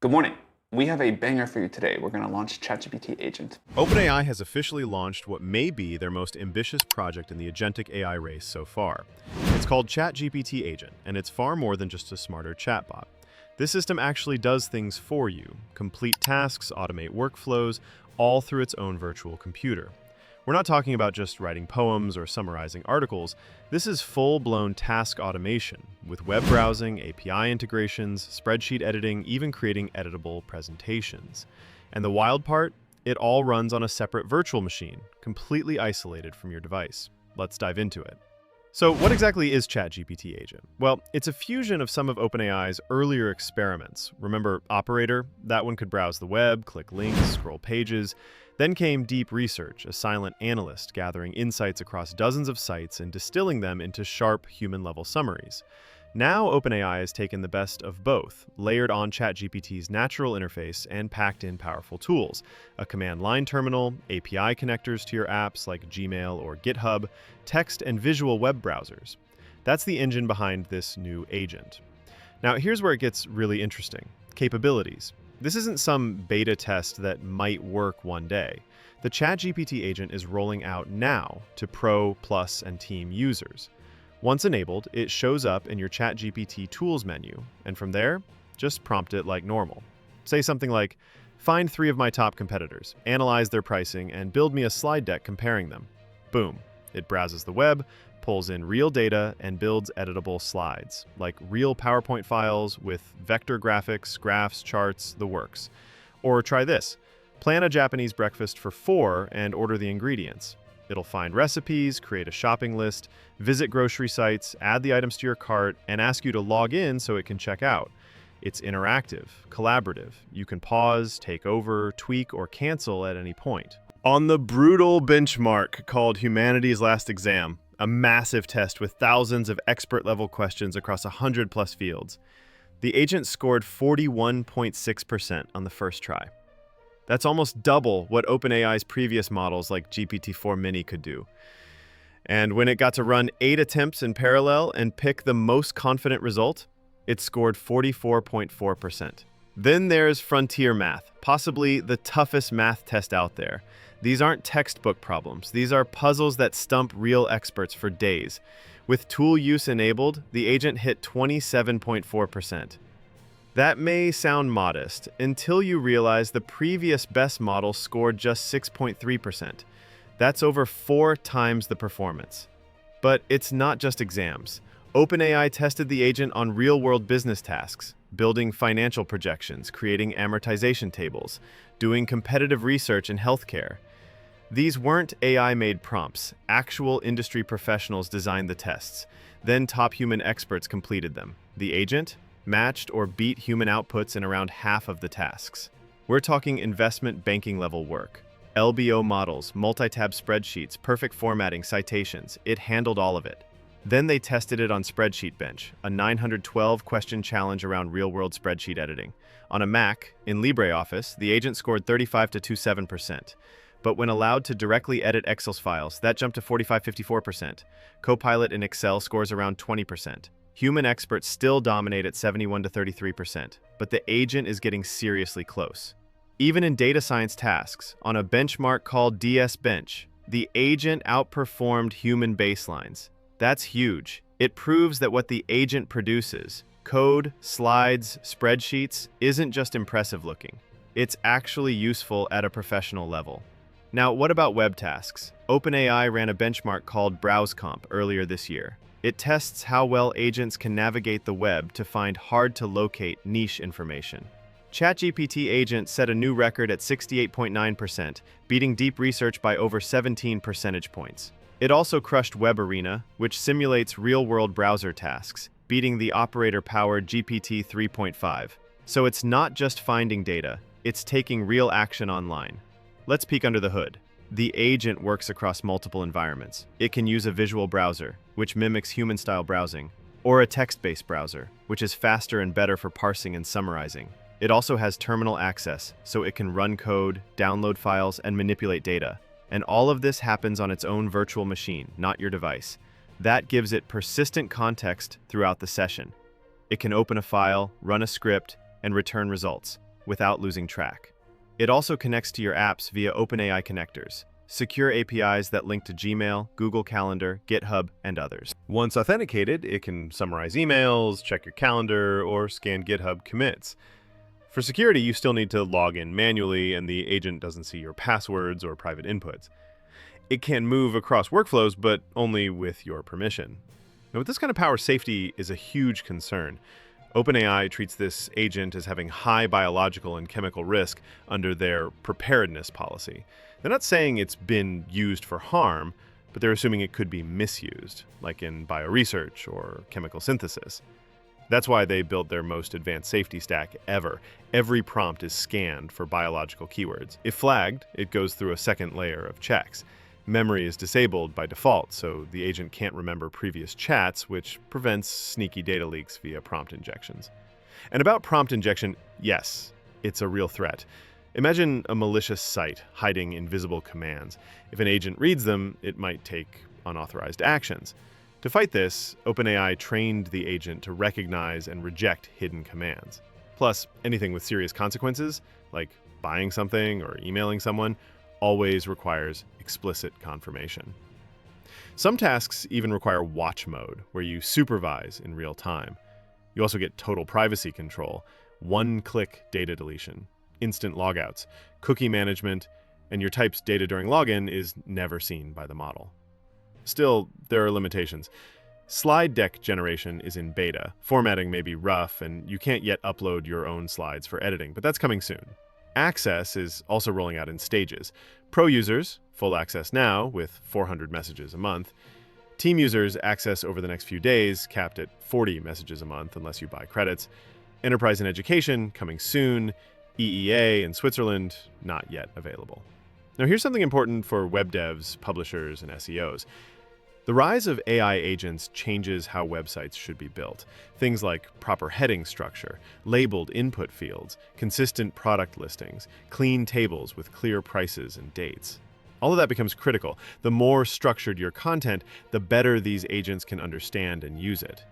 Good morning. We have a banger for you today. We're going to launch ChatGPT Agent. OpenAI has officially launched what may be their most ambitious project in the agentic AI race so far. It's called ChatGPT Agent, and it's far more than just a smarter chatbot. This system actually does things for you, complete tasks, automate workflows, all through its own virtual computer. We're not talking about just writing poems or summarizing articles. This is full-blown task automation with web browsing, API integrations, spreadsheet editing, even creating editable presentations. And the wild part? It all runs on a separate virtual machine, completely isolated from your device. Let's dive into it. So what exactly is ChatGPT Agent? Well, it's a fusion of some of OpenAI's earlier experiments. Remember Operator? That one could browse the web, click links, scroll pages. Then came Deep Research, a silent analyst gathering insights across dozens of sites and distilling them into sharp, human-level summaries. Now OpenAI has taken the best of both, layered on ChatGPT's natural interface and packed in powerful tools, a command line terminal, API connectors to your apps like Gmail or GitHub, text and visual web browsers. That's the engine behind this new agent. Now here's where it gets really interesting. Capabilities. This isn't some beta test that might work one day. The ChatGPT agent is rolling out now to Pro, Plus, and Team users. Once enabled, it shows up in your ChatGPT Tools menu, and from there, just prompt it like normal. Say something like, find 3 of my top competitors, analyze their pricing, and build me a slide deck comparing them. Boom. It browses the web, pulls in real data, and builds editable slides, like real PowerPoint files with vector graphics, graphs, charts, the works. Or try this. Plan a Japanese breakfast for 4 and order the ingredients. It'll find recipes, create a shopping list, visit grocery sites, add the items to your cart, and ask you to log in so it can check out. It's interactive, collaborative. You can pause, take over, tweak, or cancel at any point. On the brutal benchmark called Humanity's Last Exam, a massive test with thousands of expert-level questions across 100+ fields, the agent scored 41.6% on the first try. That's almost double what OpenAI's previous models like GPT-4 Mini could do. And when it got to run 8 attempts in parallel and pick the most confident result, it scored 44.4%. Then there's frontier math, possibly the toughest math test out there. These aren't textbook problems. These are puzzles that stump real experts for days. With tool use enabled, the agent hit 27.4%. That may sound modest until you realize the previous best model scored just 6.3%. That's over 4 times the performance. But it's not just exams. OpenAI tested the agent on real-world business tasks, building financial projections, creating amortization tables, doing competitive research in healthcare. These weren't AI-made prompts. Actual industry professionals designed the tests. Then top human experts completed them. The agent matched or beat human outputs in around half of the tasks. We're talking investment banking level work. LBO models, multi-tab spreadsheets, perfect formatting, citations. It handled all of it. Then they tested it on Spreadsheet Bench, a 912-question challenge around real-world spreadsheet editing. On a Mac, in LibreOffice, the agent scored 35 to 27%. But when allowed to directly edit Excel's files, that jumped to 45-54%. Copilot in Excel scores around 20%. Human experts still dominate at 71 to 33%, but the agent is getting seriously close. Even in data science tasks, on a benchmark called DS Bench, the agent outperformed human baselines. That's huge. It proves that what the agent produces, code, slides, spreadsheets, isn't just impressive looking. It's actually useful at a professional level. Now, what about web tasks? OpenAI ran a benchmark called BrowseComp earlier this year. It tests how well agents can navigate the web to find hard-to-locate niche information. ChatGPT Agent set a new record at 68.9%, beating Deep Research by over 17 percentage points. It also crushed Web Arena, which simulates real-world browser tasks, beating the operator-powered GPT 3.5. So it's not just finding data, it's taking real action online. Let's peek under the hood. The agent works across multiple environments. It can use a visual browser, which mimics human-style browsing, or a text-based browser, which is faster and better for parsing and summarizing. It also has terminal access, so it can run code, download files, and manipulate data. And all of this happens on its own virtual machine, not your device. That gives it persistent context throughout the session. It can open a file, run a script, and return results, without losing track. It also connects to your apps via OpenAI connectors, secure APIs that link to Gmail, Google Calendar, GitHub, and others. Once authenticated, it can summarize emails, check your calendar, or scan GitHub commits. For security, you still need to log in manually, and the agent doesn't see your passwords or private inputs. It can move across workflows, but only with your permission. Now, with this kind of power, safety is a huge concern. OpenAI treats this agent as having high biological and chemical risk under their preparedness policy. They're not saying it's been used for harm, but they're assuming it could be misused, like in bioresearch or chemical synthesis. That's why they built their most advanced safety stack ever. Every prompt is scanned for biological keywords. If flagged, it goes through a second layer of checks. Memory is disabled by default, so the agent can't remember previous chats, which prevents sneaky data leaks via prompt injections. And about prompt injection, yes, it's a real threat. Imagine a malicious site hiding invisible commands. If an agent reads them, it might take unauthorized actions. To fight this, OpenAI trained the agent to recognize and reject hidden commands. Plus, anything with serious consequences, like buying something or emailing someone, always requires explicit confirmation. Some tasks even require watch mode, where you supervise in real time. You also get total privacy control, one-click data deletion, instant logouts, cookie management, and your type's data during login is never seen by the model. Still, there are limitations. Slide deck generation is in beta. Formatting may be rough, and you can't yet upload your own slides for editing, but that's coming soon. Access is also rolling out in stages. Pro users, full access now with 400 messages a month. Team users, access over the next few days, capped at 40 messages a month unless you buy credits. Enterprise and education, coming soon. EEA in Switzerland, not yet available. Now here's something important for web devs, publishers, and SEOs. The rise of AI agents changes how websites should be built. Things like proper heading structure, labeled input fields, consistent product listings, clean tables with clear prices and dates. All of that becomes critical. The more structured your content, the better these agents can understand and use it.